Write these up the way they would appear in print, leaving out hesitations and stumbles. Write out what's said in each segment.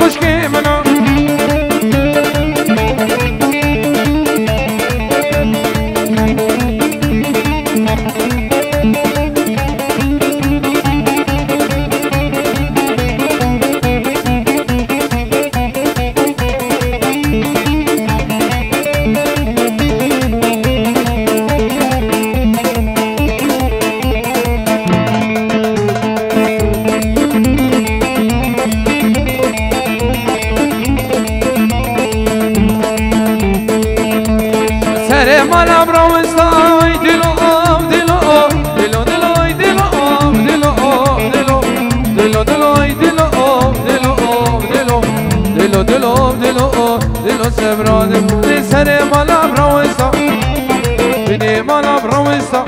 خشکی منو مالا براوستای دلو آب دلو آب دلو دلوی دلو آب دلو آب دلو دلو دلوی دلو آب دلو آب دلو دلو دلو آب دلو آب دلو سبراده سر مالا براوستا بینی مالا براوستا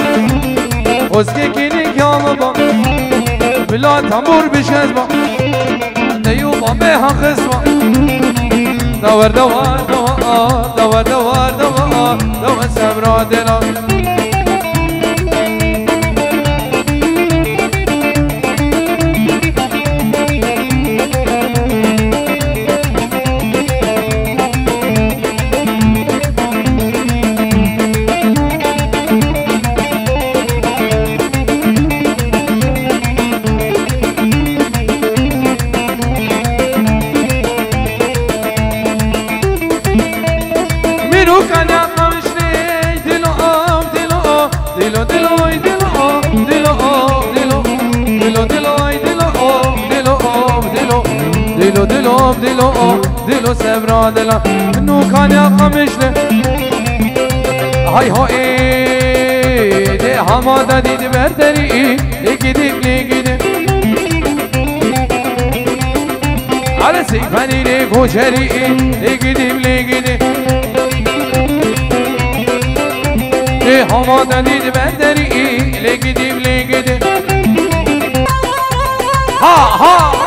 خسکی کینی کام با بلا تنبور بشز با نیو با مها خسما دور دور دور دور دور دور دور سبرا دلا دلو سبرا دلا منو كان يا قمشله هاي هاي ده حماده دید بردری لگیدیم لگیدیم على سيفاني ليكو شري لگیدیم لگیدیم ده حماده دید بردری لگیدیم لگیدیم ها ها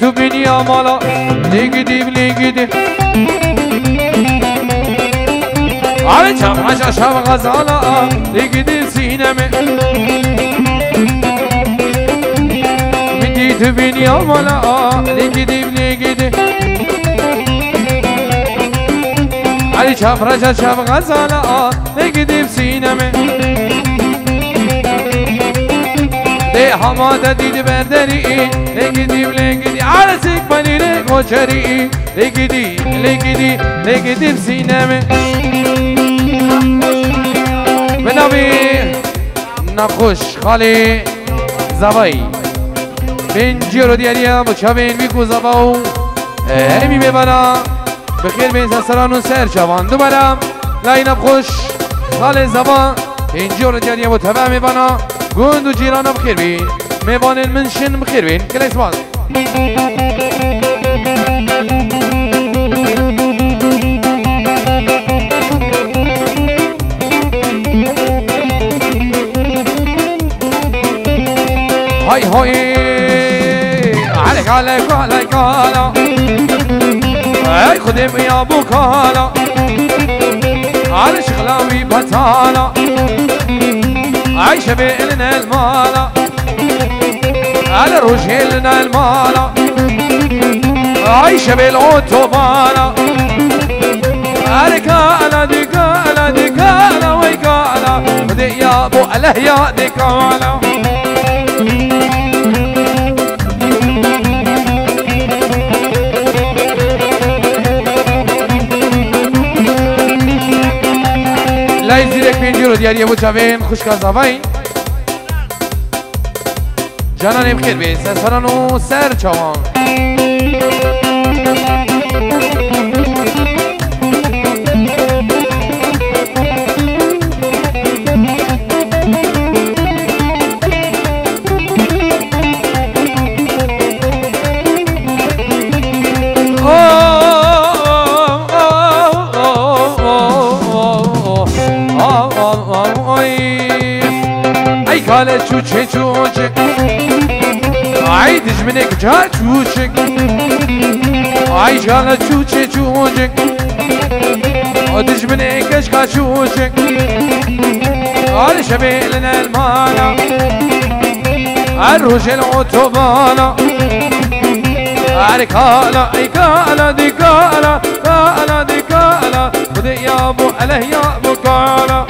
تو بنیا مالا لگیدیم لگیدیم آره چمعش شب غزالا لگیدیم سینمه میدی تو بنیا مالا لگیدیم لگیدیم آره چمعش شب غزالا لگیدیم سینمه ده حماده دید بردری لگیدیم لگیدیم عرصیک بانی لگوچری لگیدیم لگیدیم لگیدیم سینمه بنابی نخوش خالی زبایی بینجی رو دیاریم بچه بیکو زباو همی ببنا بخیر بین سران و سر شوان دوبارم لاین خوش خالی زبان بینجی رو دیاریم و تبع میبنا گوند و جیران بخیر بین میبان المنشن بخیر بین کلیس باز های های عليك عليك عليك على ای خودم یا بوکالا على شغلاوي بطالا ای شبيلنا المالا على رجلنا المالا ای شبيل اوتوبالا على ديكالا ديكالا ويكالا ودي يا ابو اله يا ديكالا لای زیرک پینجی رو دیاری بود جوین خوشک از آواین جانانیم خیر بین سرسران و سر چوان جاله چوچه چوچه عيدش منك جا چوچه عي جاله چوچه چوچه عيدش منك اشكا چوچه عال شبيلنا المانا عالروج العتبانا عالكالا ايكالا ديكالا كالا ديكالا خذي يا ابو اله يا ابو كالا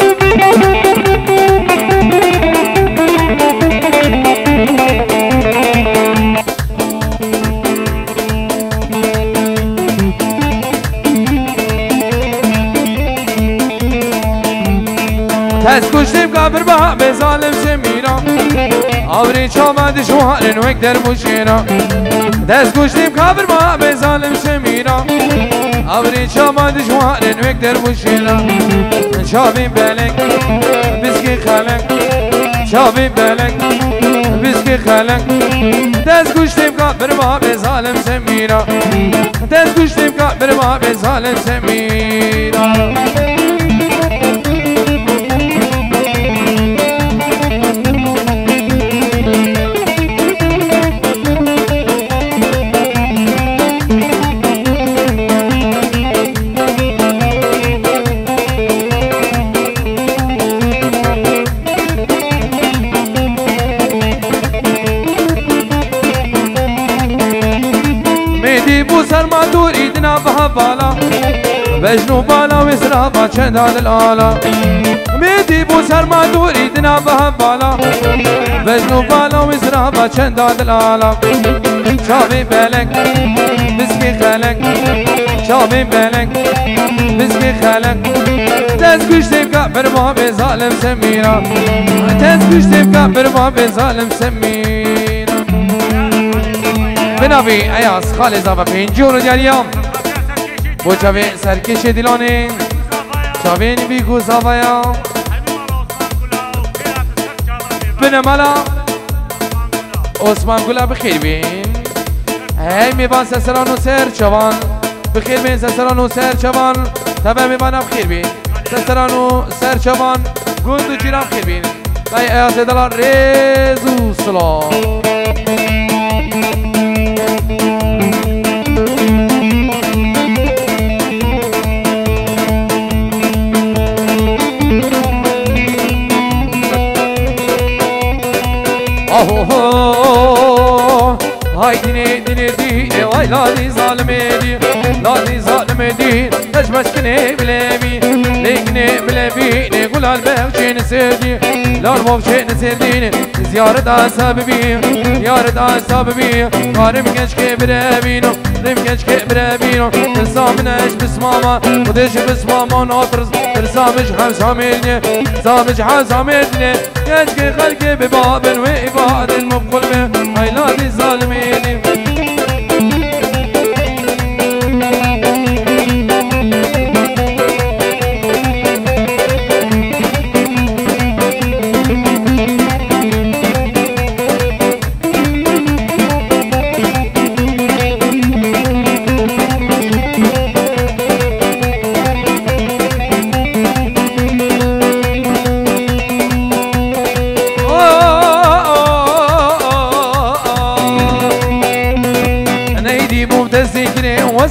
تسكشتم كابر بها بظالم سميرا عوري شوما دشوار نوك دربوشينا تسكشتم كابر بها بظالم سميرا عوري شوما دشوار نوك دربوشينا شافي بالك بسكي خالك شافي بالك بسكي خالك تسكشتم كابر بها بظالم سميرا تسكشتم كابر بها بظالم سميرا سرما دور ايدنا بها بالا بجنو بالا وسرابا چندان الالا ميدي بو سرما دور ايدنا بها بالا بجنو بالا وسرابا چندان الالا شابي بالك بسكي خالك شابي بالك بسكي خالك تزگوشتم كبر ما بظالم سميرا تزگوشتم كبر ما بظالم سميرا بنابي اياس خالد زابا پنجور دياليام بو چاوي سرکش دلانه چاوين بيگو زاويا بنمالا عثمان گلا بخير بين هاي ميبان سسران و سر چوان بخير بين سسران و سر چوان تبا ميبان بخير بين سسران و سر چوان گوند و جيران بخير بين لاي اياس دلان ريزو سلام هاي ديني ديني ديني واي لادي ظالمي دي لادي ظالمي دي تجمشكني بلابي ليكني بلابي نقول البوشي نسيدي لا البوشي نسيديني زيارة عصابي زيارة عصابي قارم كشكي برابينو رم كشكي برابينو ترسامناش بسماما وديش بسماما ناطرز ترسامش حساميني سامش حساميني كشكي خلقي ببابن وإباد المبقل هاي لادي ظالميني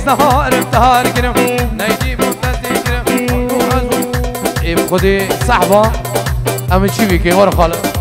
نهار افتهار كرم نايدي مبتزي كرم خدي صحبة أما شي بيكي ورا خالص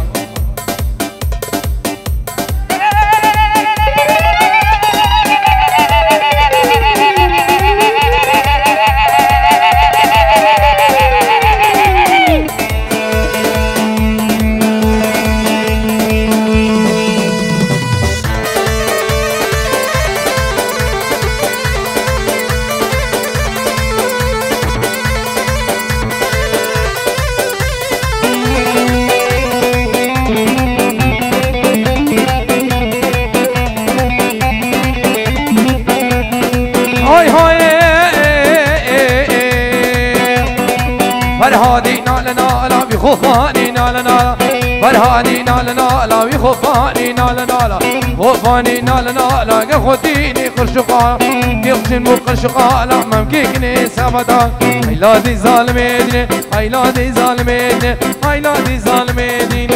فرهادي نالا نالا بخوفاني نالا نالا فرهادي نالا نالا بخوفاني نالا نالا خوفاني نالا نالا قخوتيني قرشقا قخشن مو قرشقا لا ممكيكني سابدا هيلادي ظالميني هيلادي ظالميني هيلادي ظالميني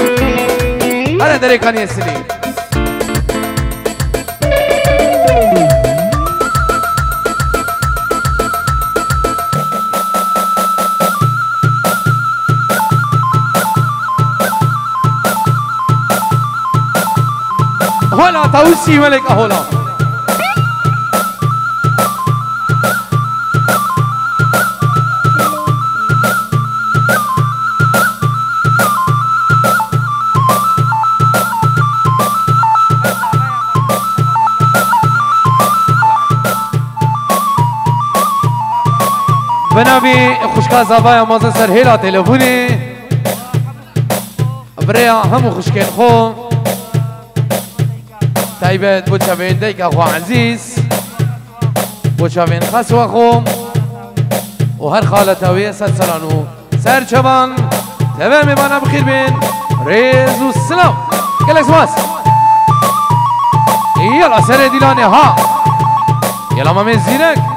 هذا دريكان يسلي هلا توسي ملك هلا بنابي خوشكا زبايا مازن سر هلا تلفوني بريا همو خوشكين خو تايبت بوشافين ديك اخو عزيز بوشافين خسو اخو وهر خالة ويا سلسلانو سر شبان تمام بانا بخير بين ريز والسلام كلك سواس يلا سر ديلاني ها يلا ما من زينك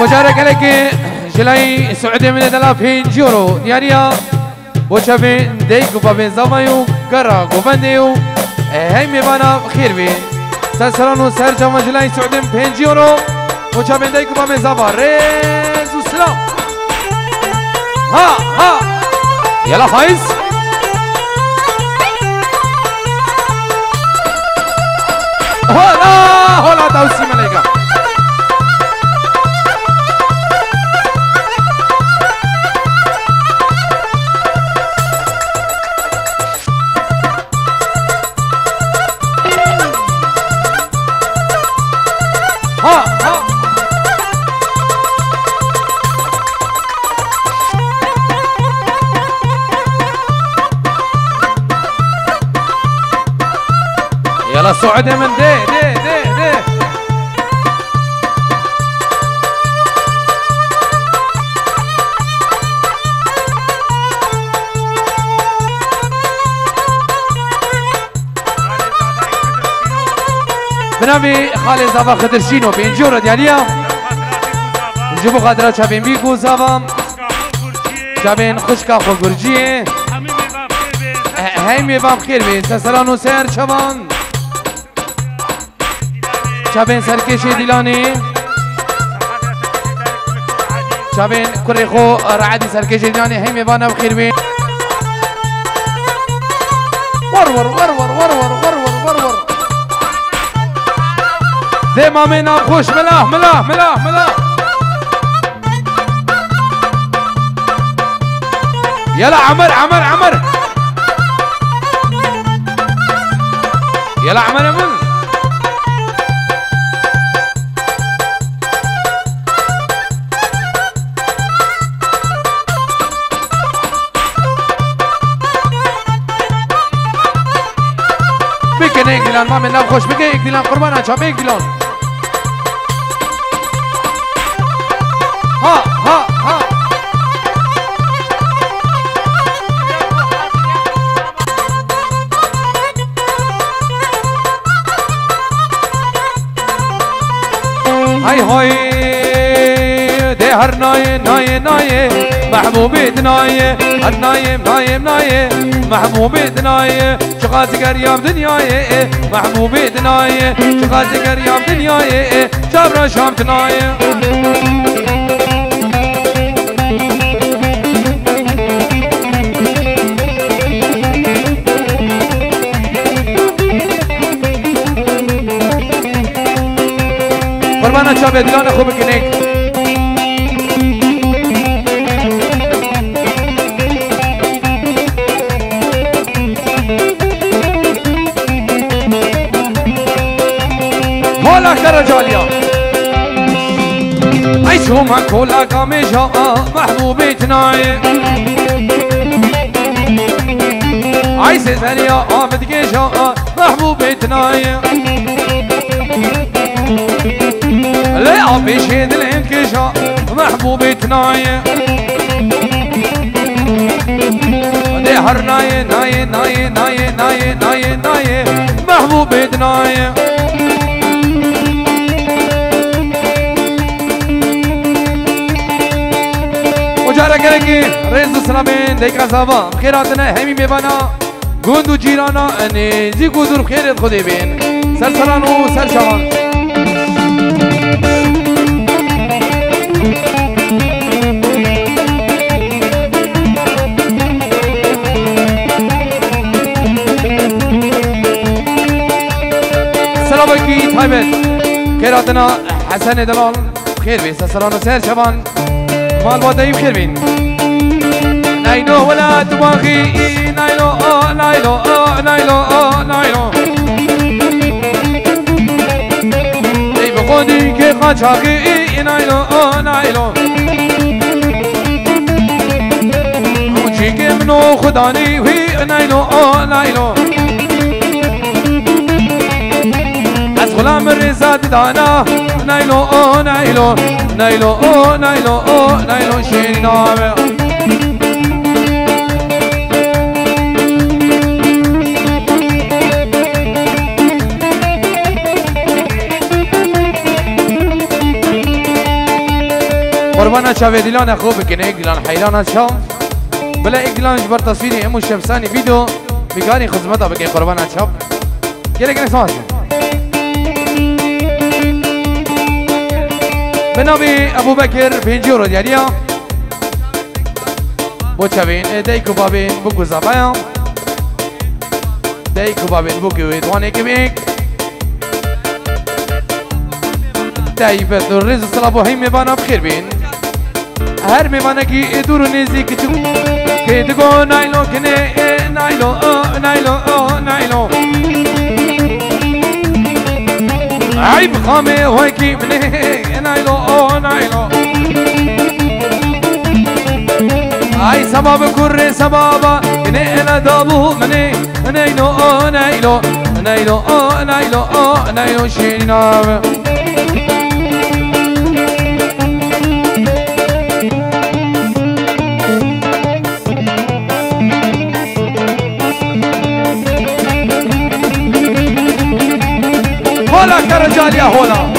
مشارك عليك جلاي سعودي من 3000 يورو دياريا وشافين ديك وبابين زمايو كرا وفنديو هاي ميبانا خير بي سلسلانو سر جما جلاي سعودي 5 يورو وشافين ديك وبابين زما ريز والسلام ها يلا فايز هلا توسي مليكا يلا سعودي من دي بنابي خالي زابا خدرشينو بينجورة دياليا نجيبو خاطرات شابين بيكو زابا شابين خشكا خو برجيه هاي ميبام خير بين سلسلانو سير شبان شابين سركشي ديلاني شابين كريخو رعدي سركشي ديلاني هاي ميبانا بخير بين ور ديما منا خوش ملاه يلا عمر يلا عمر من بكن هيك ديلان ما منا خوش بكن هيك ديلان قربانا شاب هيك ديلان ها هاي ده هر ناي محبوبي دناي هر ناي محبوبي دناي شغازي قريب دنياي محبوبي دناي شغازي قريب دنياي شابرا شام دناي قربانا شاب دلان اخو بكنيك هولا كرجاليا عيشهم هكولا محبوبي تناي عيش سريا آمد كيشا محبوب تنايا لا بيشيد الهند كيشا محبوب تنايا دي هر ناي ناي ناي ناي ناي ناي ناي محبوب تنايا وجارة كركي رئيس السلامين ديكا صافا خيراتنا همي ميبانا قندو جيرانا اني زيكو دور خيرت خدي بين سرسرانو سرشوان السلام عليكم طيبت خيراتنا حسن دلال خير بي سرسرانو سرشوان مال بادايم خير بين نايلو ولا تباخي نايلو نايلو نايلو نايلو اي بقوني كي خاچاخي نايلو نايلو موجي كي منو خداني وي نايلو نايلو از غلام الرزاد دانا نايلو نايلو نايلو نايلو نايلو شيري نامه قربانا شاوه دلان خوب بکنه ایک دلان حیران شام بلا ایک دلان جبر تصویری امو شمسانی ویدیو بگاری خدمتا بکنه قربانا شاب گله کنه سماز بنابي ابو بكر بينجي رودياريا وشابين دايكو بابين بوكو زابايا دايكو بابين بوكو ويدواني كبيك دايبت الرز الصلابو هي ميبانا بخير بين هر ميبانا كي ادورو نيزي كتو كي تقو نايلو كني نايلو نايلو نايلو عيب خامي هويكي مني نايلو نايلو اي سباب كوري سبابا كني انا دابو مني نايلو نايلو نايلو نايلو نايلو شينام هولا كرجال يا هولا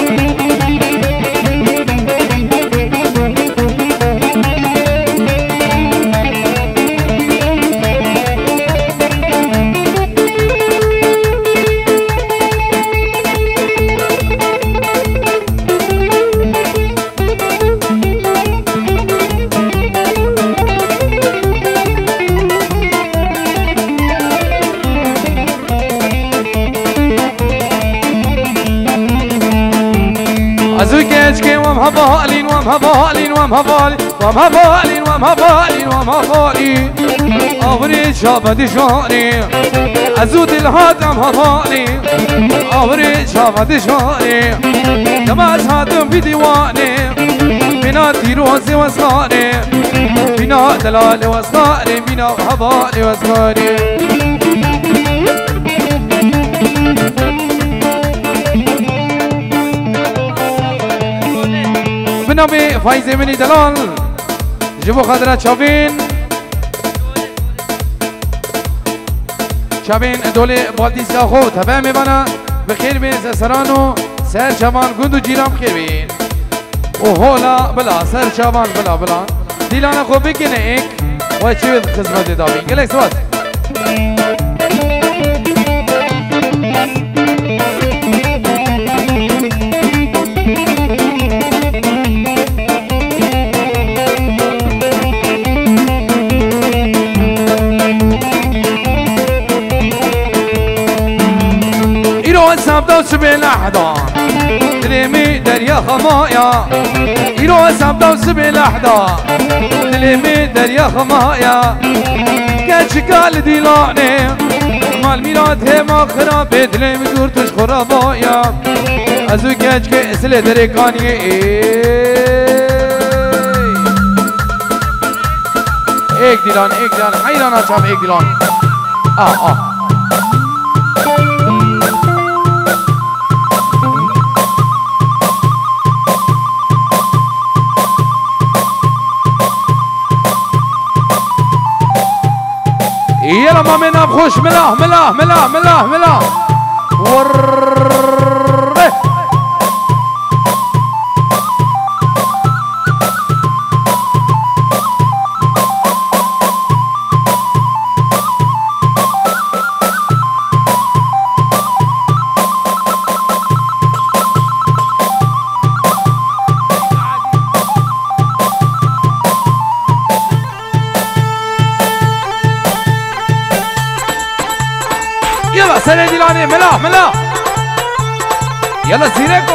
ومهبالين ومهبالين ومهبالين ومهبالين ومهبالين ومهبالين أوري شابد شاني أزود الهاد مهبالي أوري شابد شاني نماز هادم في ديواني بنا تيروز وصاني بنا دلال وصاني بنا مهبالي وصاني بنابي فايزة مني دلال جبو خضرة شابين شابين دولي بالدي ساخو تبع ميبانا بخير بين سرانو سر شابان قندو جيرام بخير بين وهولا بلا سر شابان بلا بلا ديلانا خو بكينه ايك وچويد خدمت دابين قلق سوات سبدا سبيل أحضان دلمي دريا خمايا يرو سبدا سبيل أحضان دلمي دريا خمايا كاتش قال ديلاني مال ميراد هما خراب دلمي دورتش خرابايا ازو كاتش كاسل دريكاني ايك ديلان حيران اشام ايك ديلان يلا ما منا بخوش ملاه ملاه ملاه ملاه ملاه يلا سنة ديلاني ملا ملا يلا زينكو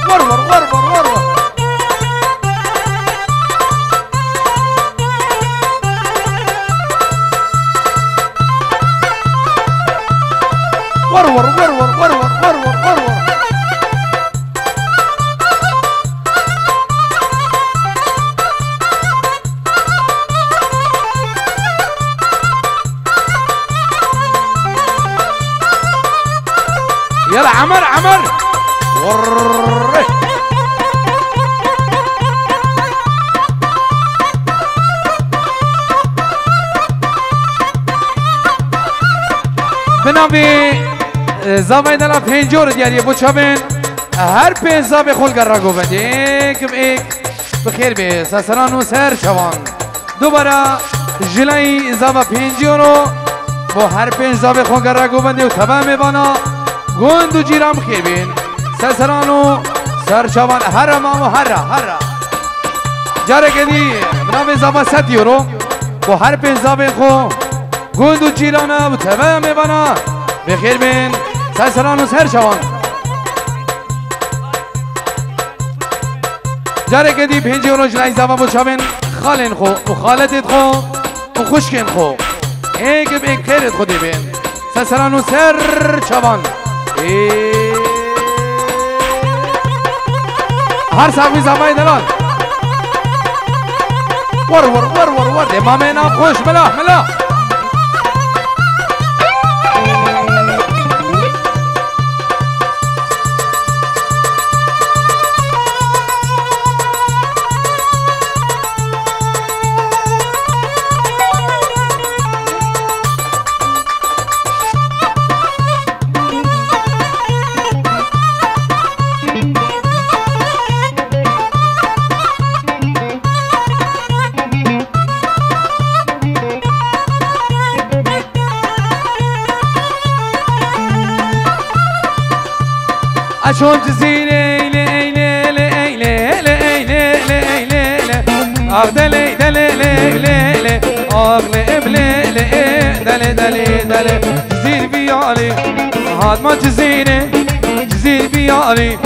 ورور ورور ورور ورور ورور ورور ورور ورور يلا عمر عمر ورر بنابي زاوية دلا پنجور دیاری بچابن هر پنج زاوية خول گرگو بده ایک ایک بخیر به سسران و سر شوان دوباره جلای زاوية پنجورو با هر پنج زاوية خول گرگو بده و تبا میبانا گوند و جیرام خیر بین سسرانو سرچوان هر مامو هر جاره کدی بنام زبا 100 یورو با هر پنج زبان خو گوند و جیرانه و تبه میبانا بخیر بین سسرانو سرچوان جاره کدی 5 یورو جلای زبا بچابین خالین خو و خالتت خو و خوشکن خو ایک بیک خیرت خودی بین سسرانو سرچوان هر ساقی زمای دلال ور ور ور ور ور امامنا خوش ملا ملا اشون جزيرة لي لي لي لي لي لي لي لي لي اغدلي دلي لي لي لي اغلي بلي لي دلي دلي دلي جزير بيالي هاد ما جزيرة جزير بيالي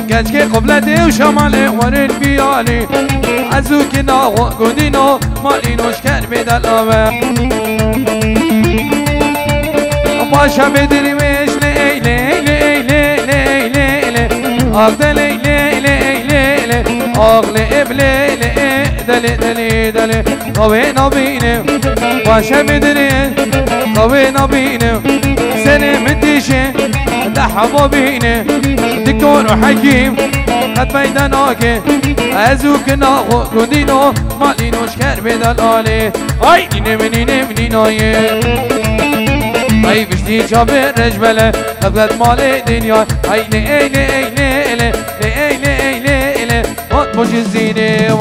كجكي قبلتي وشمالي ورد بيالي عزوكي ناغو قدينو مالي نوشكر بدل اوه باشا بدري ويش لي لي لي لي لي اغدلي لي لي لي لي اغلي بلي لي دلي دلي دلي طوينا بيني باشا بدري طوينا بيني سنة مديشة دحبو بيني دكتور وحكيم قد ميداناكي ازوك ناخو كندينو مالي نوشكر بدل آلي اي نمني نمني نايه اي بشتي شابر رجبله قبلت مالي دنيا اي لي لي لي لي لي لي لي لي مش الزينه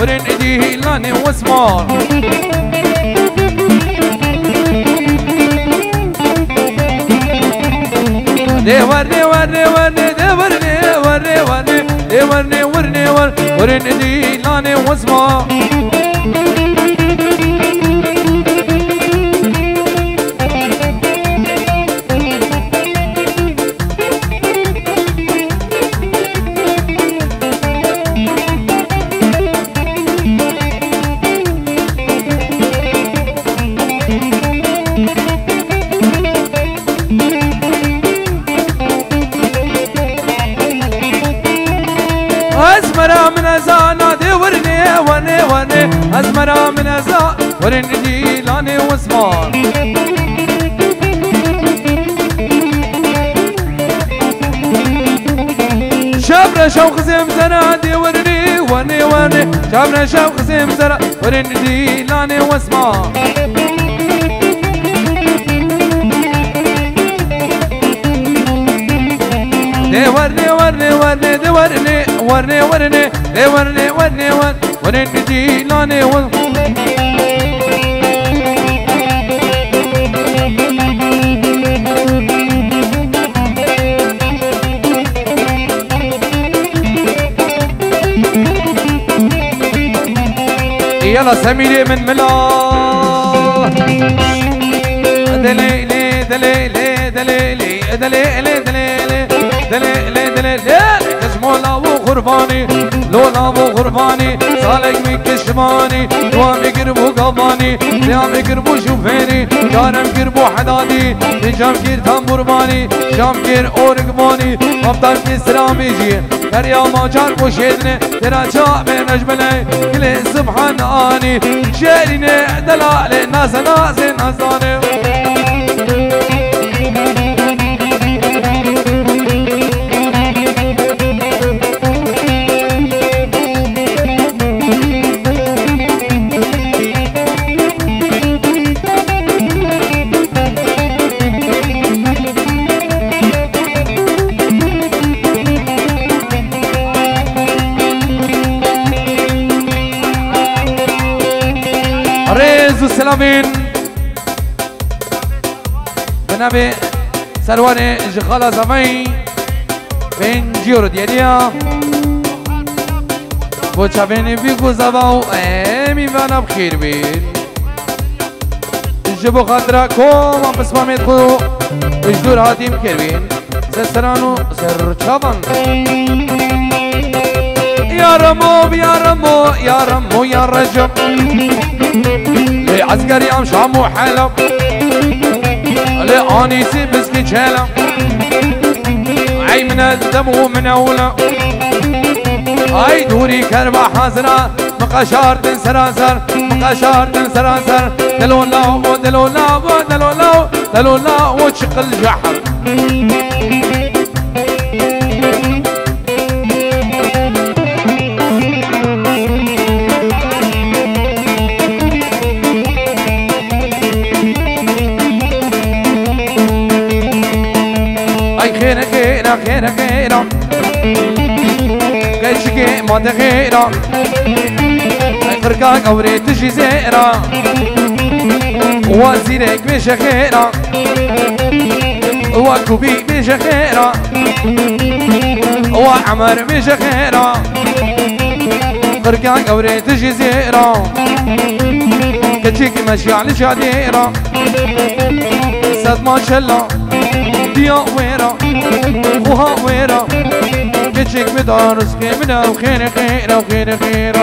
ورن ايديه لاني واسمار دي ورني ورني ورني دي ورني ورني ورني دي ورني ورني ورن ايديه لاني واسمار ازانا دي ورني ورني ورني ازمرا من ازا ورني لاني واسمان شابنا شوق زمزرة دي ورني ورني ورني شابنا شوق زمزرة ورني لاني واسمان دي ورني ورني ورني دي ورني ورني ورني دي ورني ورني ورني دي لاني يلا سميري من ملا دليلي دليلي دليلي دليلي دليلي دليلي دليلي كشمولا وغرباني لولا وغرباني صالح من كشماني دوامي قربو قباني ديامي قربو شوفيني جارم قربو حدادي نجام كير تنبرباني شام كير اورقباني افضل كسرامي جي دريا ما جار بوشيدني ترى جاء بين اجملي كل سبحان اني شيريني دلالي ناس ناس ناساني سلامين بنبي سلواني جخالة زمي بين جيور دياليا بوچا بيني بيكو زباو امي وانا بخير بين جبو خاطركم بسمع ميدخو بجدور هاتي بخير بين سسرانو سر چابان يا رمو يا رمو يا رمو يا رجب عسكري ام شام وحلب لانيسي بسكي شلم عي من الدم ومن اولا اي دوري كربا حزرا مقشار دن سراسر مقشار دن سراسر دلولا ودلولا ودلولا دلولا وشق الجحر خير خير خير خير كيشكي ما تغير فرقاك اوري تجي زيرا وزيرك مش خيرا وكوبي مش خيرا وعمر مش خيرا فرقاك اوري تجي زيرا كيشكي ماشي على شاديرا صد ما شاء الله ديا ويرا وها ويرا كتشك بدارس كمنا وخير خير وخير خير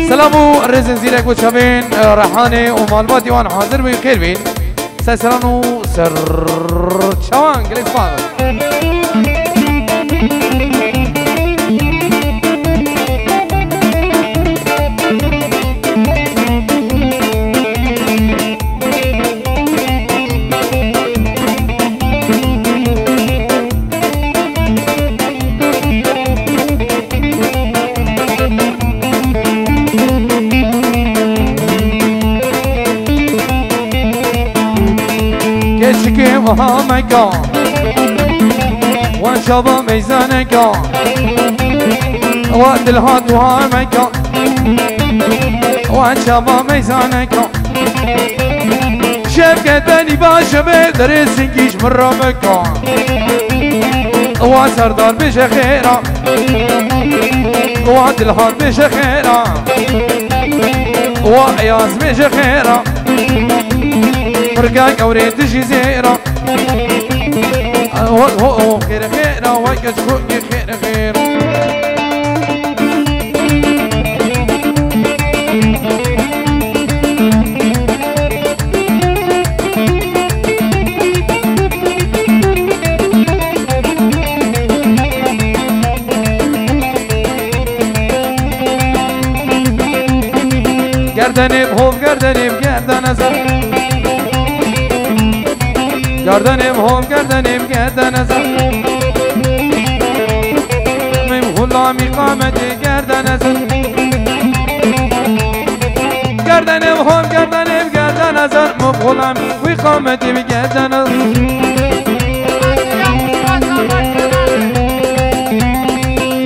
سلامو الرزن زيرك وشابين رحاني ومالباتي وانا حاضر بخير بين سلامو سر شوان جلس فاضل كشكي وهامكا وشبا ميزانكا وقت الهات وهامكا وشبا ميزانكا شبكتني باشا درسنكيش من رمكا وسردار بش خيرا وقت الهات بش خيرا وعياز بش خيرا فرقاك اوريد تجي زيرا هو خير خيرا ويكش فوقي خير خير گردنیم هم گردنیم گردن زن گردنیم هم گردنیم گردن زن میم غلامی قامتی گردن زن گردنیم هم گردنیم گردن زن میم غلامی وی قامتی گردن زن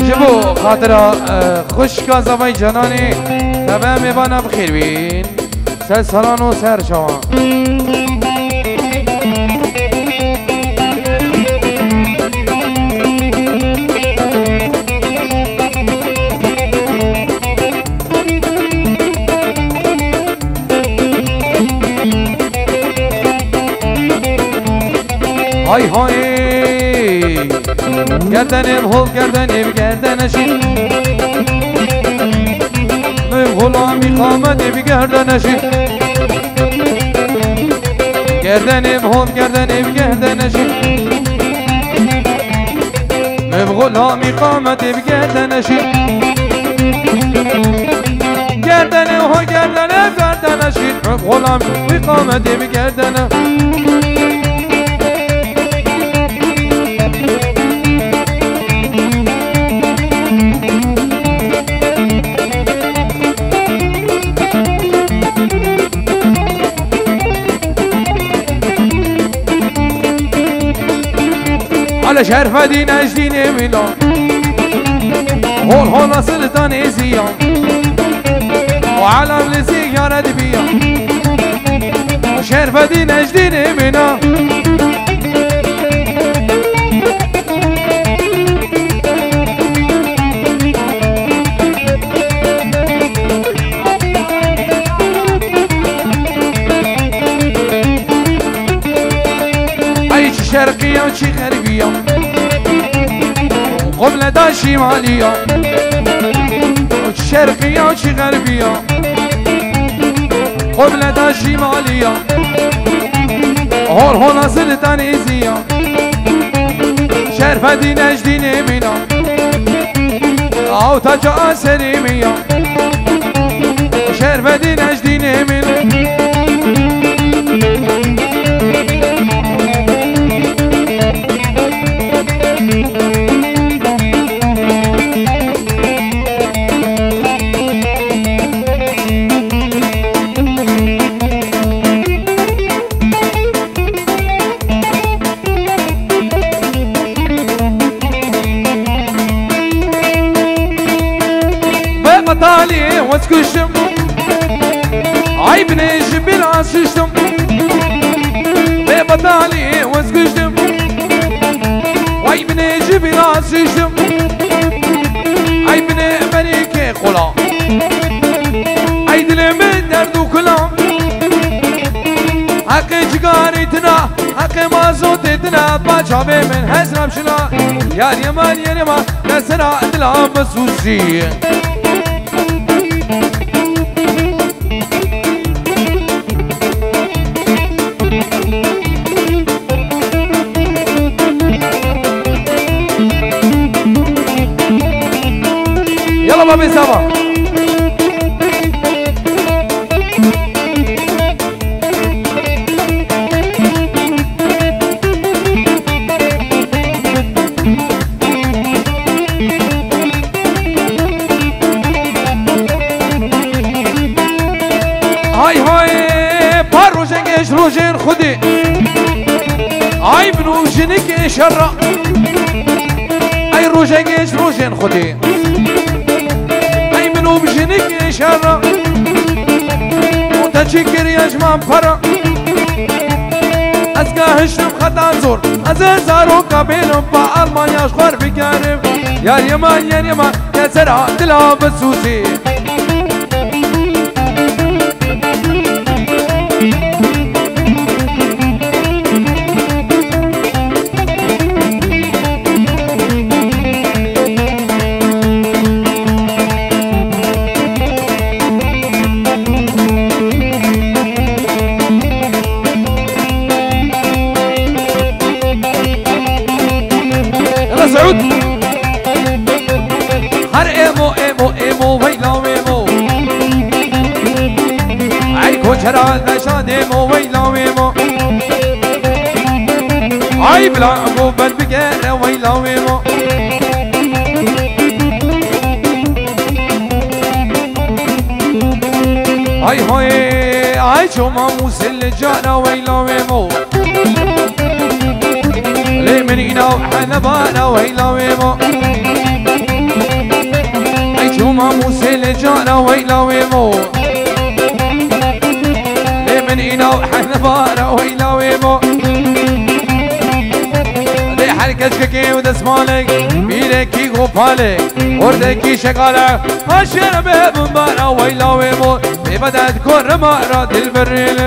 جبو خاطر خوش کازوی جنانی تبه میبانه بخیر بین سر سالان و سر شما های های گردنیم هل گردنیم گردنشی میم غلامی قامتی بگردنشی گردنیم هل گردنیم گردنشی میم غلامی قامتی بگردنشی گردنیم هل گردنیم گردنشی میم غلامی قامتی بگردنشی على شرفة دي نجدين ميلا هون هون سلطان زيان وعلم لزيارة بيا شرفة دي نجدين ميلا أي شرقية وشي غربية قبلة دا شمالية شرقية وشي غربية قبلة دا شمالية هون هون سلطان إزية شرفة دي نجدين مينا أو تجا سريمية شرفة دي نجدين مينا بطالي واسكشم عيب نجم بالعششتم بطالي واسكشم عيب نجم بالعششتم عيب نمريكي قلا عيد لمن دردو كلام حق جگاریتنا حق مازوتتنا باچابه من حسرم شلا یار یمان یرما نسرا دلام بسوسی يلا بابي سوا هاي هاي بار روجنش روجين خدي هاي بنو جنك شرع اي روجنش روجين خدي اي بنو بجنك شرع وتشكر يا جماعة فرع ازقا هشتم خطا زور ازازارو كابينو با المانيا شخور بكارم يا اليمان يا اليمان يا سرعة دلها بسوسي سعود هر ايمو ايمو ايمو ويلاوي چرا نشادیم و ویلاویم ای بلا گو بل بگره ویلاویم ای های ای شما موسل جانا ویلاویم لی من اینا حنبانا ویلاویم ای شما موسل جانا ویلاویم لی من اینا حنبانا ویلاویم لی حرکت که و دسمالک بیره کی گوپالک ارده کی شکالک آشیر به بمبارا ویلاویم بدأت كور مرة دل بريل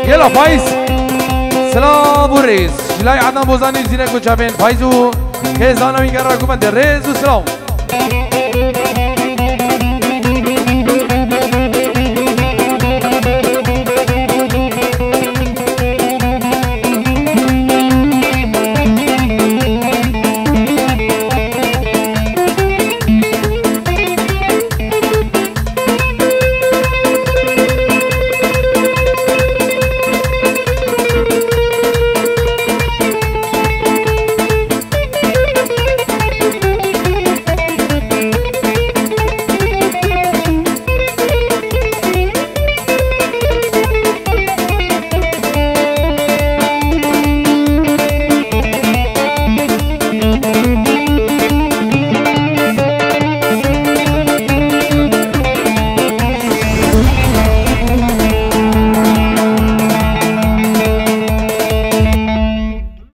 يلا فايز سلام وريز جلاي عدنا بوزاني زينك وشافين فايزو كيزانا ميقرر كومن دريز وسلام